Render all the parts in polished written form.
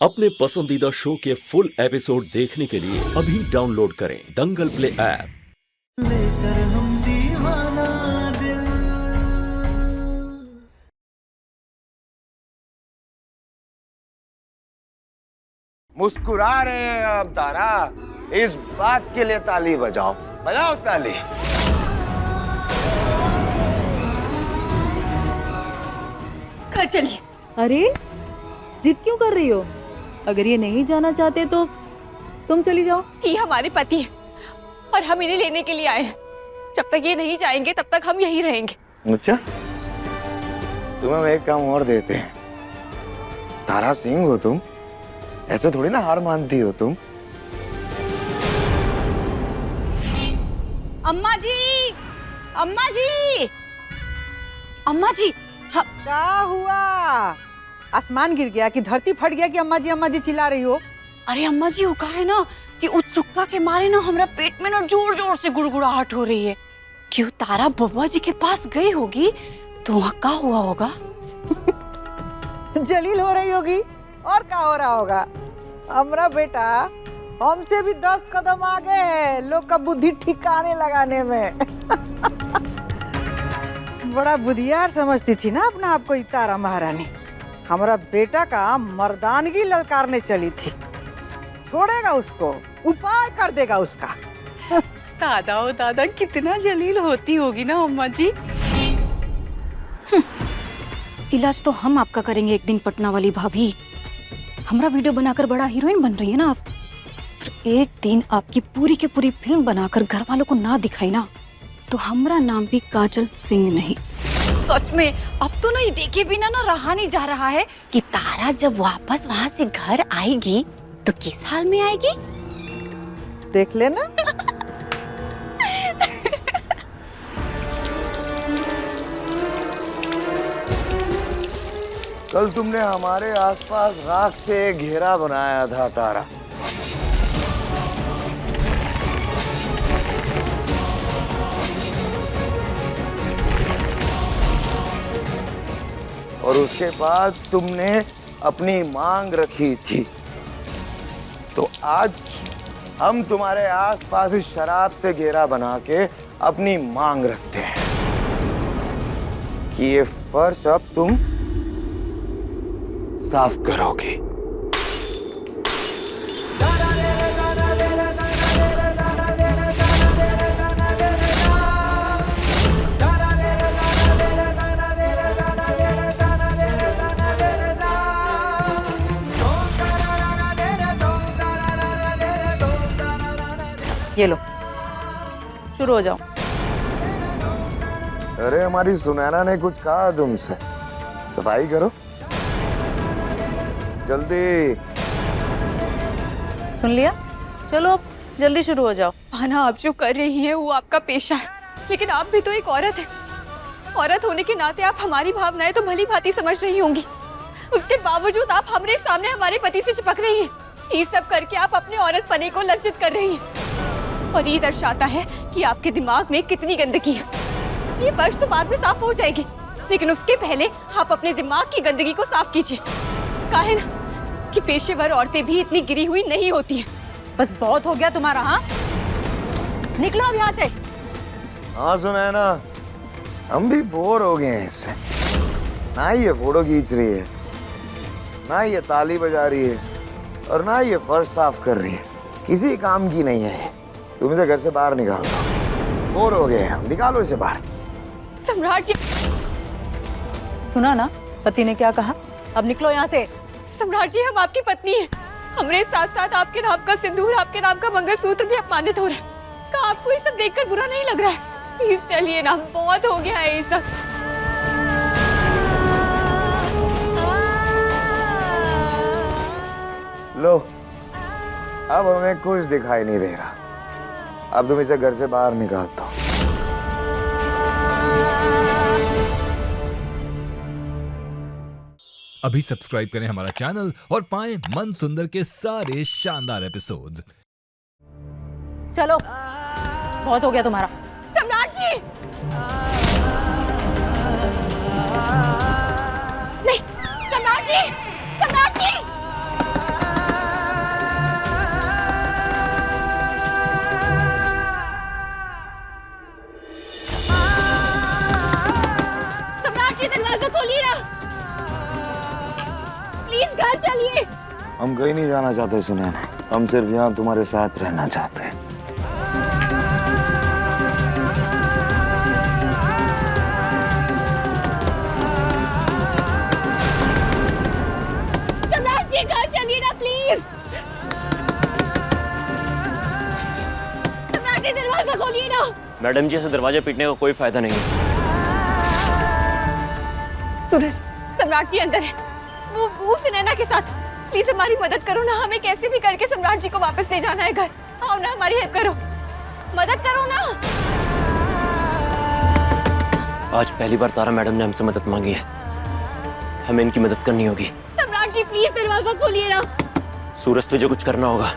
अपने पसंदीदा शो के फुल एपिसोड देखने के लिए अभी डाउनलोड करें दंगल प्ले ऐप। लेकर हम दीवाना दिल। मुस्कुरा रहे हैं अब तारा, इस बात के लिए ताली बजाओ, बजाओ ताली। घर चलिए। अरे जिद क्यों कर रही हो? अगर ये नहीं जाना चाहते तो तुम चली जाओ। ये हमारे पति है और हम इन्हें लेने के लिए आए हैं। जब तक ये नहीं जाएंगे तब तक हम यहीं रहेंगे। अच्छा, तुम्हें हम एक काम और देते हैं। तारा सिंह हो तुम, ऐसे थोड़ी ना हार मानती हो तुम। अम्मा जी, अम्मा जी, अम्मा जी। क्या हुआ? आसमान गिर गया कि धरती फट गया कि अम्मा जी चिल्ला रही हो? अरे अम्मा जी, वो कहा है ना कि उत्सुकता के मारे ना हमारा पेट में ना जोर जोर से गुड़गुड़ाहट हो रही है। क्यों तारा बब्बा जी के पास गई होगी तो वहाँ क्या हुआ होगा? जलील हो रही होगी और क्या हो रहा होगा? हमारा बेटा हमसे भी 10 कदम आगे है लोग का बुद्धि ठिकाने लगाने में। बड़ा बुद्धियार समझती थी ना अपना आपको तारा महारानी। हमारा बेटा का मर्दानगी ललकारने चली थी। छोड़ेगा उसको, उपाय कर देगा उसका। दादा ओ दादा, कितना जलील होती होगी ना अम्मा जी। इलाज तो हम आपका करेंगे एक दिन पटना वाली भाभी। हमारा वीडियो बनाकर बड़ा हीरोइन बन रही है ना आप। फिर एक दिन आपकी पूरी की पूरी फिल्म बनाकर घर वालों को ना दिखाई ना तो हमारा नाम भी काजल सिंह नहीं। सच में अब तो नहीं देखे बिना ना रहा नहीं जा रहा है कि तारा जब वापस वहाँ से घर आएगी तो किस हाल में आएगी। देख लेना। कल तुमने हमारे आसपास राख से घेरा बनाया था तारा। और उसके बाद तुमने अपनी मांग रखी थी। तो आज हम तुम्हारे आसपास इस शराब से घेरा बना के अपनी मांग रखते हैं कि ये फर्श अब तुम साफ करोगे। ये लो, शुरू हो जाओ। अरे हमारी सुनैना ने कुछ कहा तुमसे? सफाई करो जल्दी। सुन लिया? चलो अब जल्दी शुरू हो जाओ। आना आप जो कर रही हैं वो आपका पेशा है, लेकिन आप भी तो एक औरत है। औरत होने के नाते आप हमारी भावनाएं तो भली भांति समझ रही होंगी। उसके बावजूद आप हमारे सामने हमारे पति से चिपक रही हैं। ये सब करके आप अपने औरत पने को लज्जित कर रही हैं और ये दर्शाता है कि आपके दिमाग में कितनी गंदगी है। ये फर्श तो बाद में साफ हो जाएगी, लेकिन उसके पहले आप अपने दिमाग की गंदगी को साफ कीजिए। काहे ना कि पेशेवर औरतें भी इतनी गिरी हुई नहीं होती हैं। बस बहुत हो गया तुम्हारा। हाँ, निकलो अब यहाँ से। हाँ सुनैना, हम भी बोर हो गए हैं इससे। ना ये फोटो खींच रही है, ना ये ताली बजा रही है, और ना ये फर्श साफ कर रही है। किसी काम की नहीं है। तुम इसे घर से बाहर निकाल दो। बोर हो गए हम, निकालो इसे बाहर। सम्राट जी, सुना ना पति ने क्या कहा? अब निकलो यहाँ से। सम्राट जी, हम आपकी पत्नी हैं। हमारे साथ साथ आपके नाम का सिंदूर, आपके नाम का मंगलसूत्र भी अपमानित हो रहा है। क्या आपको ये सब देखकर बुरा नहीं लग रहा है? प्लीज चलिए ना, बहुत हो गया है ये सब। लो, अब हमें कुछ दिखाई नहीं दे रहा। अब तुम इसे घर से बाहर निकाल दो। अभी सब्सक्राइब करें हमारा चैनल और पाएं मन सुंदर के सारे शानदार एपिसोड्स। चलो, बहुत हो गया तुम्हारा। सम्राट जी, नहीं, सम्राट जी, सम्राट जी। चलिए। हम कहीं नहीं जाना चाहते सुनैना, हम सिर्फ यहाँ तुम्हारे साथ रहना चाहते हैं। सम्राट जी घर चलिए ना प्लीज। सम्राट जी दरवाजा खोलिए ना। मैडम जी, ऐसे दरवाजे पीटने का कोई फायदा नहीं है। सूरज, सम्राट जी अंदर है, वो सुनैना के साथ। प्लीज हमारी मदद करो ना, हमें कैसे भी करके सम्राट जी को वापस ले जाना है घर। आओ ना, हमारी हेल्प करो, मदद करो ना। आज पहली बार तारा मैडम ने हमसे मदद मांगी है, हमें इनकी मदद करनी होगी। सम्राट जी प्लीज दरवाजा खोलिए ना। सूरज, तुझे कुछ करना होगा।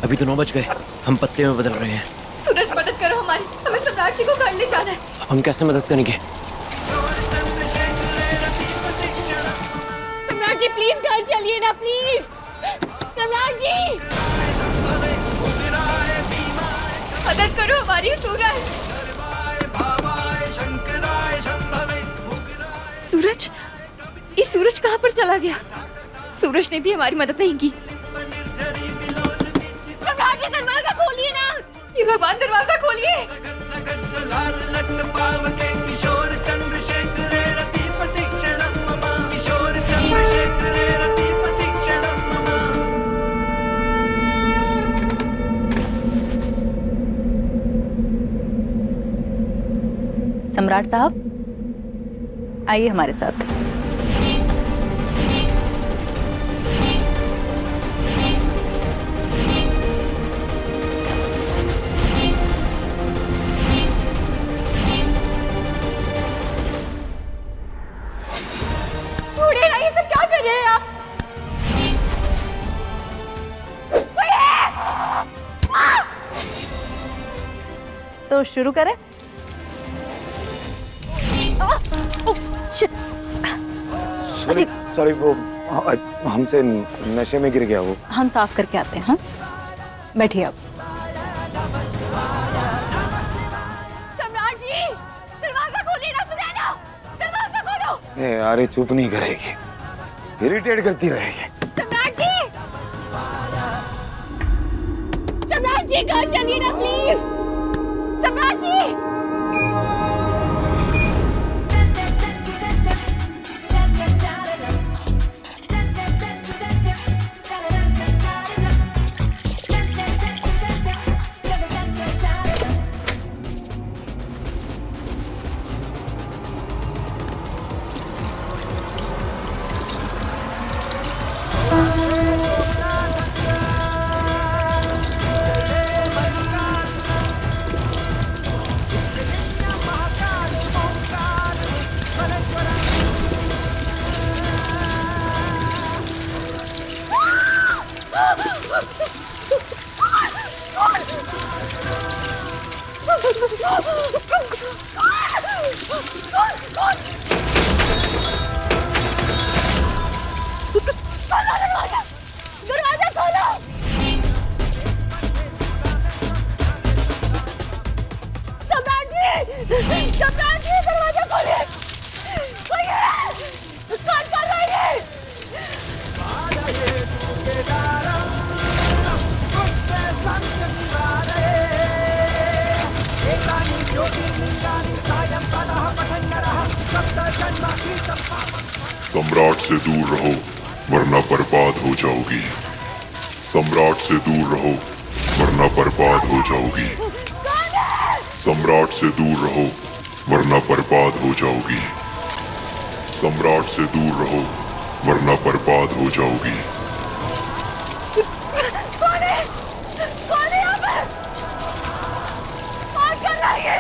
अभी तो 9 बज गए, हम पत्ते में बदल रहे हैं। सूरज मदद करो हमारी, हमें सम्राट जी को घर ले जाना है। अब हम कैसे मदद करेंगे? सम्राट जी प्लीज घर चलिए ना प्लीज। सम्राट जी मदद करो हमारी। सूरज, ये सूरज कहाँ पर चला गया? सूरज ने भी हमारी मदद नहीं की। सम्राट जी दरवाजा खोलिए ना। ये भगवान दरवाजा खोलिए। सम्राट साहब आइए हमारे साथ। छोड़िए ना, ये सब क्या कर रहे हैं आप? तो शुरू करें? सॉरी, वो हमसे नशे में गिर गया वो। हम साफ करके आते हैं। हाँ, बैठिए आप। सम्राट जी दरवाजा खोलिए ना। सुनैना दरवाजा खोलो। यार ये चुप नहीं करेगी, इरिटेट करती रहेगी। सम्राट जी, सम्राट जी घर चलिए ना प्लीज। सम्राट जी दरवाजा खोलो। सम्राट जी दरवाजा खोलिए। कौन कर रहा है ये? सम्राट से दूर रहो वरना बर्बाद हो जाओगी। सम्राट से दूर रहो वरना बर्बाद हो जाओगी। सम्राट से दूर रहो वरना बर्बाद हो जाओगी। सम्राट से दूर रहो वरना बर्बाद हो जाओगी। कौन है यहाँ पर? कौन कर रहा है ये?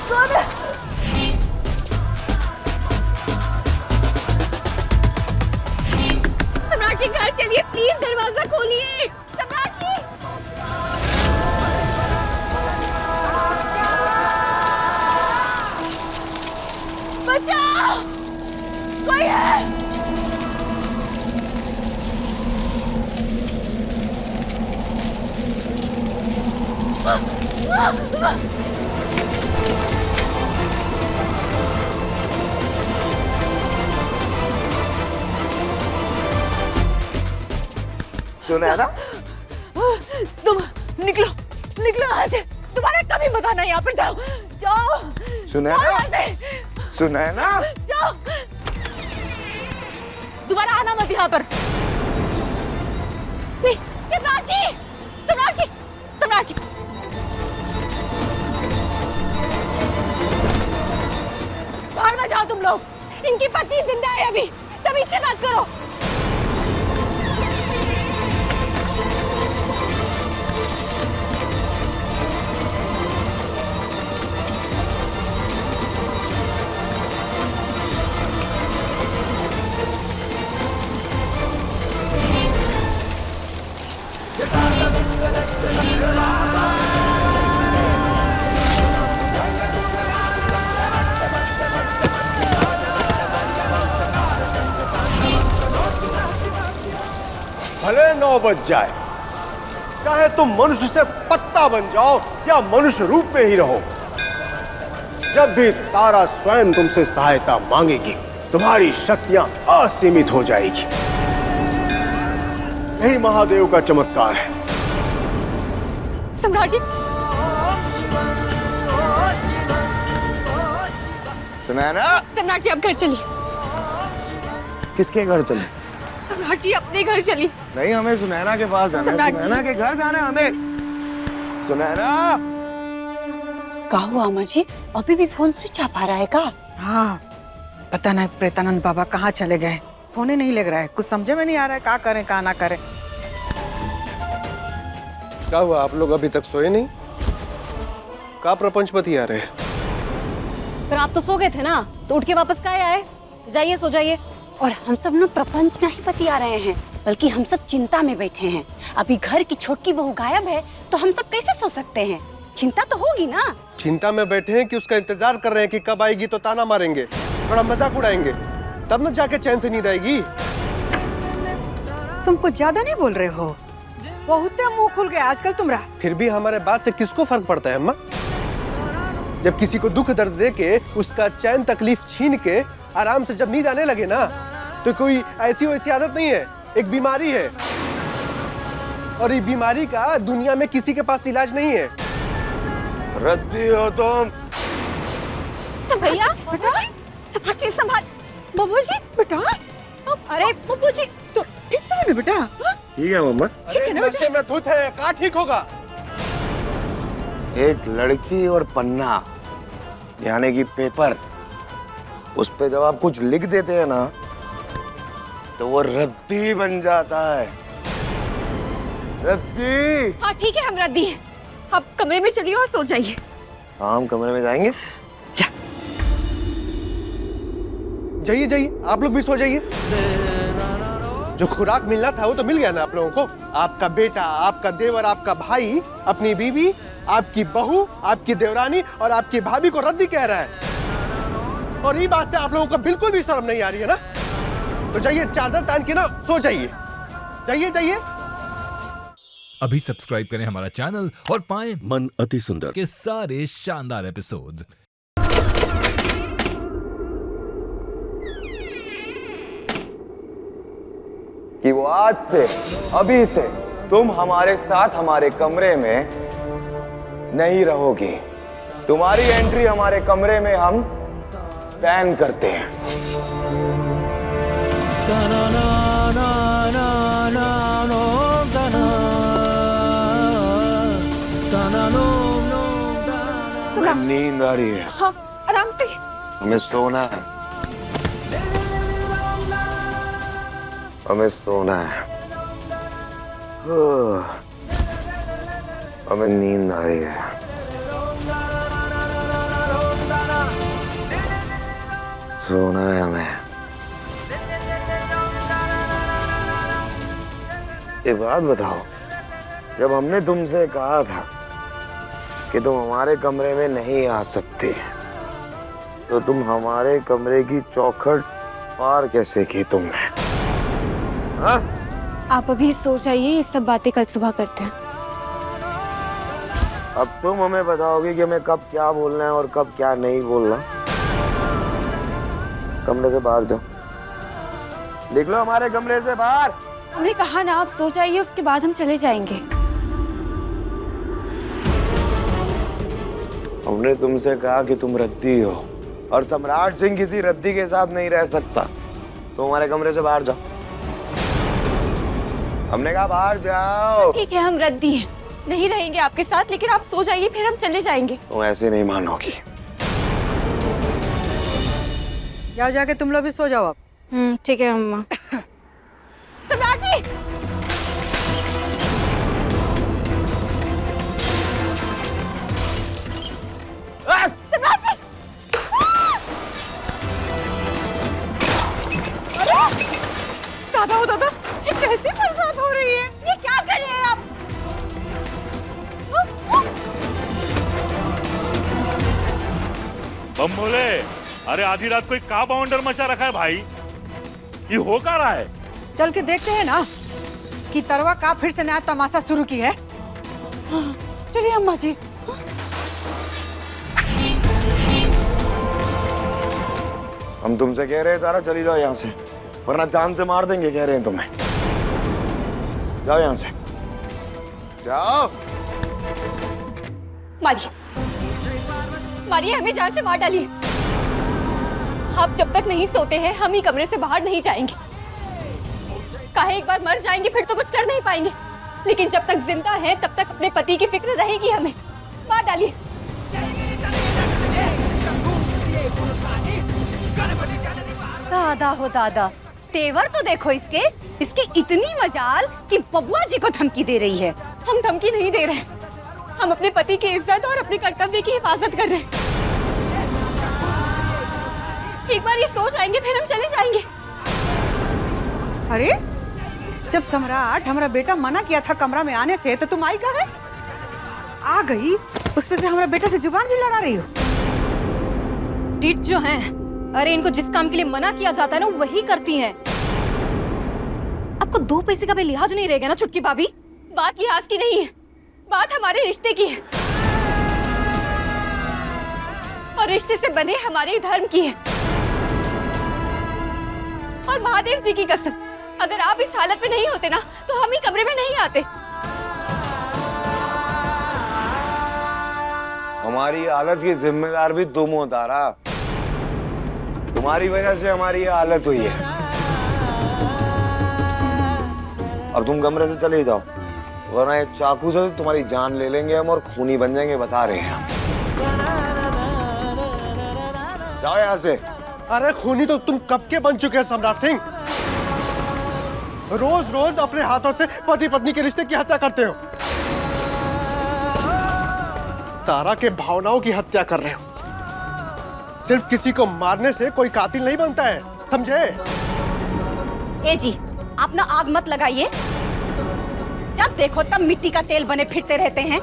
कौन है? सम्राट जी घर चलिए प्लीज, दरवाजा खोलिए। सम्राट जी बचाओ, कोई है? सुनैना, तुम निकलो, निकलो यहाँ से। तुम्हारा कभी बताना, यहाँ पर जाओ, जाओ, सुनैना, जाओ यहाँ से, सुनैना, जाओ। दोबारा आना मत यहाँ पर। सम्राट जी, सम्राट जी, सम्राट जी। बाहर में जाओ तुम लोग। इनकी पत्नी जिंदा है अभी, तभी से बात करो। भले 9 बज जाए, चाहे तुम मनुष्य से पत्ता बन जाओ या मनुष्य रूप में ही रहो, जब भी तारा स्वयं तुमसे सहायता मांगेगी, तुम्हारी शक्तियां असीमित हो जाएगी। यही महादेव का चमत्कार है। सम्राट जी, सुनैना, सम्राट जी आप घर चलिए। किसके घर चले? सम्राट जी अपने घर चलिए। नहीं, हमें सुनैना के पास जाना है। सम्राट जी। सुनैना के घर जाना है हमें। सुनैना, क्या हुआ अम्मा जी? अभी भी फोन स्विच ऑफ आ रहा है का? हाँ, पता नहीं प्रेतानंद बाबा कहाँ चले गए। फोन ही नहीं लग रहा है, कुछ समझे में नहीं आ रहा है, क्या करें क्या ना करें। क्या हुआ, आप लोग अभी तक सोए नहीं? का प्रपंच पति आ रहे? पर आप तो सो गए थे ना, तो उठ के वापस काहे आए? जाइए, सो जाइए। और हम सब ना प्रपंच नहीं पति आ रहे हैं, बल्कि हम सब चिंता में बैठे हैं। अभी घर की छोटकी बहू गायब है, तो हम सब कैसे सो सकते हैं? चिंता तो होगी ना। चिंता में बैठे हैं कि उसका इंतजार कर रहे हैं कि कब आएगी तो ताना मारेंगे, थोड़ा मजाक उड़ाएंगे, तब न जाके चैन से नींद आएगी। तुम कुछ ज्यादा नहीं बोल रहे हो, बहुत मुंह खुल गया आजकल तुम्हारा। फिर भी हमारे बात से किसको फर्क पड़ता है अम्मा? जब किसी को दुख दर्द दे के, उसका चैन तकलीफ छीन के आराम से जब नींद आने लगे ना, तो कोई ऐसी वैसी आदत नहीं है, एक बीमारी है। और ये बीमारी का दुनिया में किसी के पास इलाज नहीं है। रद्दी हो तुम। भैया, बेटा, सम्राट जी संभाल। बब्बू जी, बेटा, अरे बब्बू जी, तो ठीक तो है ना बेटा? ठीक है मम्मा। ठीक है ना बेटा? नशे में धुत है, कहाँ ठीक होगा? एक लड़की और पन्ना, यानी कि पेपर, उस पे जब आप कुछ लिख देते हैं ना, तो वो रद्दी बन जाता है। रद्दी। हाँ ठीक है, हम रद्दी हैं। आप कमरे में चलिए और सो जाइए। हाँ, हम कमरे में जाएंगे। जाइए जाइए, आप लोग भी सो जाइए। जो खुराक मिलना था वो तो मिल गया ना आप लोगों को। आपका बेटा, आपका देवर, आपका भाई अपनी बीवी, आपकी बहू, आपकी देवरानी और आपकी भाभी को रद्दी कह रहा है। और ये बात से आप लोगों को बिल्कुल भी शर्म नहीं आ रही है ना? तो जाइए, चादर तान के ना सो जाइए। जाइए जाइए। अभी सब्सक्राइब करें हमारा चैनल और पाएं मन अति सुंदर के सारे शानदार एपिसोड्स। कि वो आज से, अभी से तुम हमारे साथ हमारे कमरे में नहीं रहोगी। तुम्हारी एंट्री हमारे कमरे में हम बैन करते हैं। हमें नींद आ रही है। हाँ, आराम से। हमें सोना है, हमें सोना है। हमें नींद आ रही है। सोना है हमें। एक बात बताओ, जब हमने तुमसे कहा था कि तुम हमारे कमरे में नहीं आ सकते, तो तुम हमारे कमरे की चौखट पार कैसे की तुमने? हाँ? आप अभी सो जाइए, ये सब बातें कल सुबह करते हैं। अब तुम हमें बताओगे कि हमें कब क्या बोलना है और कब क्या नहीं बोलना। कमरे से बाहर जाओ, निकलो हमारे कमरे से बाहर। हमने कहा ना आप सो जाइए, उसके बाद हम चले जाएंगे। हमने तुमसे कहा कि तुम रद्दी हो और सम्राट सिंह किसी रद्दी के साथ नहीं रह सकता। तो हमारे कमरे से बाहर जाओ। हमने कहा बाहर जाओ। ठीक है, हम रद्दी हैं, नहीं रहेंगे आपके साथ, लेकिन आप सो जाइए, फिर हम चले जाएंगे। तुम ऐसे नहीं मानोगी। जाओ, जाके तुम लोग भी सो जाओ अब। ठीक है अम्मा। सम्राट जी! सम्राट जी! दादा हो दादा, ये कैसी बरसात हो रही है? ये क्या कर रहे हैं आप? बम बोले, अरे आधी रात कोई का बाउंडर मचा रखा है भाई, ये हो क्या रहा है? चल के देखते हैं ना कि तरवा का फिर से नया तमाशा शुरू की है। चलिए अम्मा जी। हम तुमसे कह रहे हैं तारा चली जाओ यहाँ से, वरना जान से मार देंगे। कह रहे हैं तुम्हें, जाओ यहाँ से, जाओ। मारिए, मारिए, हमें जान से मार डालिए। आप जब तक नहीं सोते हैं हम ही कमरे से बाहर नहीं जाएंगे। काहे एक बार मर जाएंगे फिर तो कुछ कर नहीं पाएंगे, लेकिन जब तक जिंदा हैं तब तक अपने पति की फिक्र रहेगी हमें। मार डालिए। दादा हो दादा, तेवर तो देखो इसके, इसकी इतनी मजाल कि बबुआ जी को धमकी दे रही है। हम धमकी नहीं दे रहे, हम अपने पति की इज्जत और अपने कर्तव्य की हिफाजत कर रहे हैं। एक बार ये सो जाएंगे फिर हम चले जाएंगे। अरे जब सम्राट हमारा बेटा मना किया था कमरा में आने से, तो तुम आई कहाँ है? आ गई, उस पे से हमारा बेटा से जुबान भी लड़ा रही हो। डीट जो हैं, अरे इनको जिस काम के लिए मना किया जाता है ना वही करती हैं। आपको 2 पैसे का भी लिहाज नहीं रहेगा ना छुटकी भाभी? बात लिहाज की नहीं है, बात हमारे रिश्ते की है और रिश्ते से बने हमारे धर्म की है। और महादेव जी की कसम, अगर आप इस हालत में नहीं होते ना तो हम ही कमरे में नहीं आते। हमारी हालत की जिम्मेदार भी तुम हो तारा। तुम्हारी वजह से हमारी ये हालत हुई है। अब तुम कमरे से चले जाओ, वरना ये चाकू से तुम्हारी जान ले लेंगे हम और खूनी बन जाएंगे, बता रहे हैं हम। जाओ यहाँ से। अरे खूनी तो तुम कब के बन चुके हैं सम्राट सिंह। रोज रोज अपने हाथों से पति पत्नी के रिश्ते की हत्या करते हो। तारा के भावनाओं की हत्या कर रहे हो। सिर्फ किसी को मारने से कोई कातिल नहीं बनता है, समझे? ए जी, आप ना आग मत लगाइए। जब देखो तब मिट्टी का तेल बने फिरते रहते हैं।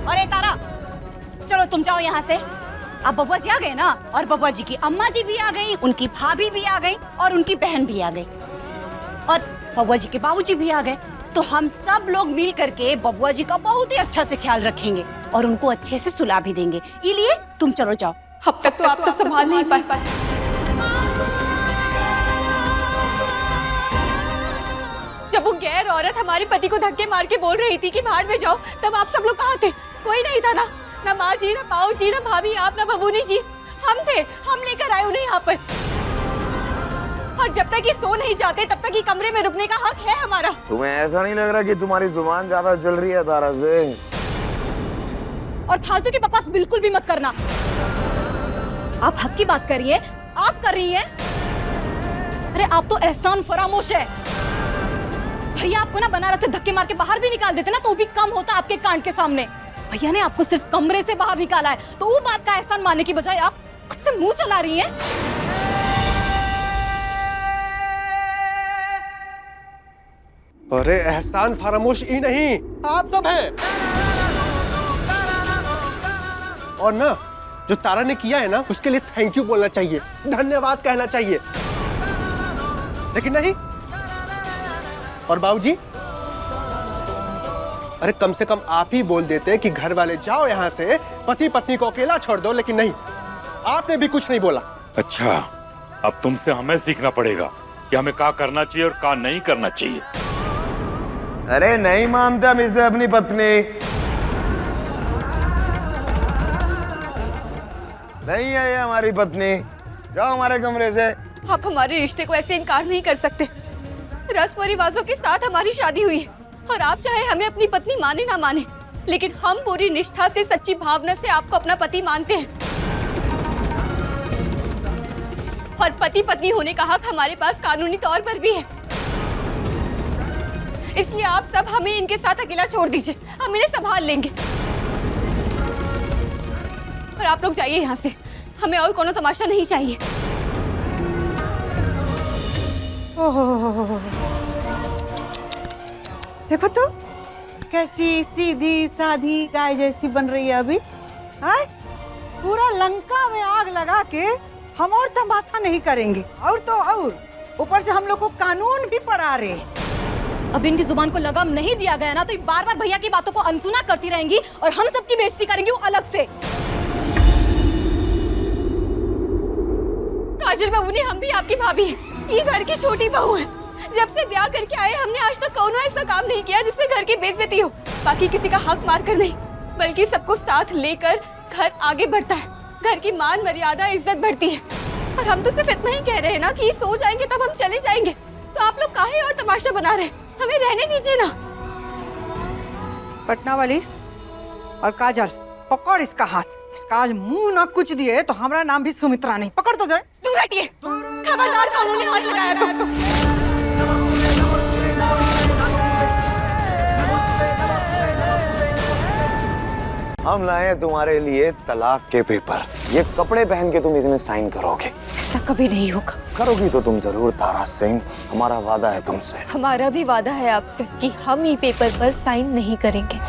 और ए तारा, चलो तुम जाओ यहाँ से। अब बबुआ जी आ गए ना, और बबुआ जी की अम्मा जी भी आ गई, उनकी भाभी भी आ गई और उनकी बहन भी आ गई, और बबुआ जी के बाबूजी भी आ गए। तो हम सब लोग मिल करके बबुआ जी का बहुत ही अच्छा से ख्याल रखेंगे और उनको अच्छे से सुला भी देंगे। इसलिए तुम चलो जाओ। अब तक तो आप सब संभाल नहीं पाए। जब वो गैर औरत हमारे पति को धक्के मार के बोल रही थी कि भाड़ में जाओ, तब आप सब लोग कहाँ थे? कोई नहीं था ना माँ जी, ना पाऊ जी, ना भाभी, आप, ना बबूनी जी। हम थे, हम लेकर आए उन्हें यहाँ पर। और जब तक ये सो नहीं जाते तब तक ये कमरे में रुकने का हक है हमारा। तुम्हें ऐसा नहीं लग रहा कि तुम्हारी जुबान ज्यादा चल रही है तारा से? और फालतू की बकवास बिल्कुल भी मत करना। आप हक की बात करिए, आप कर रही हैं। अरे आप तो एहसान फरामोश है। भैया आपको ना बनारस से धक्के मार के बाहर भी निकाल देते ना तो भी कम होता आपके कांड के सामने। भैया ने आपको सिर्फ कमरे से बाहर निकाला है, तो वो बात का एहसान मानने की बजाय आप खुद से मुंह चला रही हैं। अरे एहसान फरामोश ही नहीं, आप सब हैं। और ना जो तारा ने किया है ना, उसके लिए थैंक यू बोलना चाहिए, धन्यवाद कहना चाहिए, लेकिन नहीं। और बाबूजी, अरे कम से कम आप ही बोल देते कि घर वाले जाओ यहाँ से, पति पत्नी को अकेला छोड़ दो, लेकिन नहीं, आपने भी कुछ नहीं बोला। अच्छा, अब तुमसे हमें सीखना पड़ेगा कि हमें क्या करना चाहिए और क्या नहीं करना चाहिए। अरे नहीं मानते हम इसे अपनी पत्नी, नहीं है ये हमारी पत्नी, जाओ हमारे कमरे से। आप हमारे रिश्ते को ऐसे इनकार नहीं कर सकते। रस्म और रिवाजों के साथ हमारी शादी हुई है और आप चाहे हमें अपनी पत्नी माने ना माने, लेकिन हम पूरी निष्ठा से, सच्ची भावना से आपको अपना पति मानते हैं। और पति पत्नी होने का हक हमारे पास कानूनी तौर पर भी है। इसलिए आप सब हमें इनके साथ अकेला छोड़ दीजिए, हम इन्हें संभाल लेंगे। और आप लोग जाइए यहाँ से, हमें और कोनो तमाशा नहीं चाहिए। देखो तो कैसी सीधी साधी गाय जैसी बन रही है अभी। हाँ? पूरा लंका में आग लगा के हम और तमाशा नहीं करेंगे, और तो और ऊपर से हम लोग को कानून भी पढ़ा रहे। अब इनकी जुबान को लगाम नहीं दिया गया ना, तो बार बार भैया की बातों को अनसुना करती रहेंगी और हम सबकी बेइज्जती करेंगी वो अलग से। काजल बाबू ने, हम भी आपकी भाभी हैं, ये घर की छोटी बहू है। जब से ब्याह करके आए हमने आज तक कौनो ऐसा काम नहीं किया जिससे घर की बेइज्जती हो। बाकी किसी का हक मारकर नहीं, बल्कि सबको साथ लेकर घर आगे बढ़ता है, घर की मान मर्यादा इज्जत बढ़ती है। और हम तो सिर्फ इतना ही कह रहे हैं ना कि सो जाएंगे तब हम चले जाएंगे, तो आप लोग काहे और तमाशा बना रहे हैं? हमें रहने दीजिए ना। पटना वाली और काजल, पकड़ इसका हाथ। इसका आज मुंह ना कुछ दिए तो हमारा नाम भी सुमित्रा नहीं। पकड़ तो जाए। दूर हटिए, खबरदार कानूनी हाथ लगाया तो। हम लाए तुम्हारे लिए तलाक के पेपर। ये कपड़े पहन के तुम इसमें साइन करोगे। ऐसा कभी नहीं होगा। करोगी तो तुम जरूर तारा सिंह, हमारा वादा है तुमसे। हमारा भी वादा है आपसे कि हम ये पेपर पर साइन नहीं करेंगे।